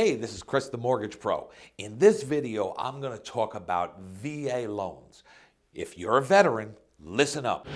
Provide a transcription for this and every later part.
Hey, this is Chris the Mortgage Pro. In this video, I'm going to talk about VA loans. If you're a veteran, listen up.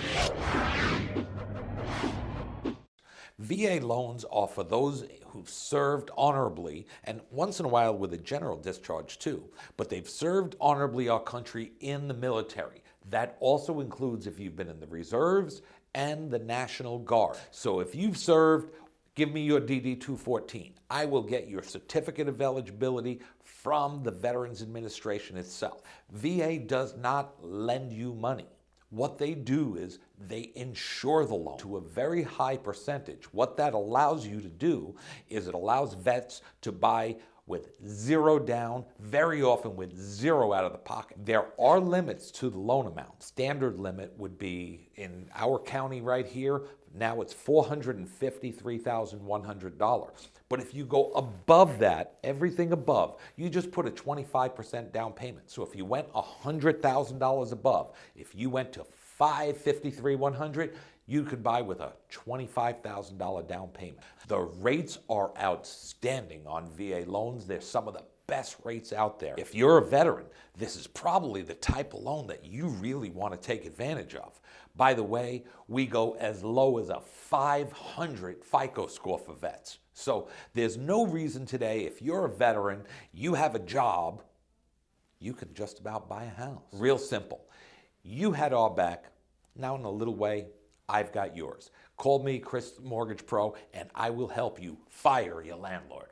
VA loans are for those who've served honorably, and once in a while with a general discharge too, but they've served honorably our country in the military. That also includes if you've been in the reserves and the National Guard. So if you've served, give me your DD-214. I will get your certificate of eligibility from the Veterans Administration itself. VA does not lend you money. What they do is they insure the loan to a very high percentage. What that allows you to do is it allows vets to buy with zero down, very often with zero out of the pocket. There are limits to the loan amount. Standard limit would be, in our county right here, now it's $453,100. But if you go above that, everything above, you just put a 25% down payment. So if you went $100,000 above, if you went to $553,100, you could buy with a $25,000 down payment. The rates are outstanding on VA loans. They're some of the best rates out there. If you're a veteran, this is probably the type of loan that you really want to take advantage of. By the way, we go as low as a 500 FICO score for vets. So there's no reason today, if you're a veteran, you have a job, you can just about buy a house. Real simple. You had our back. Now in a little way, I've got yours. Call me, Chris Mortgage Pro, and I will help you fire your landlord.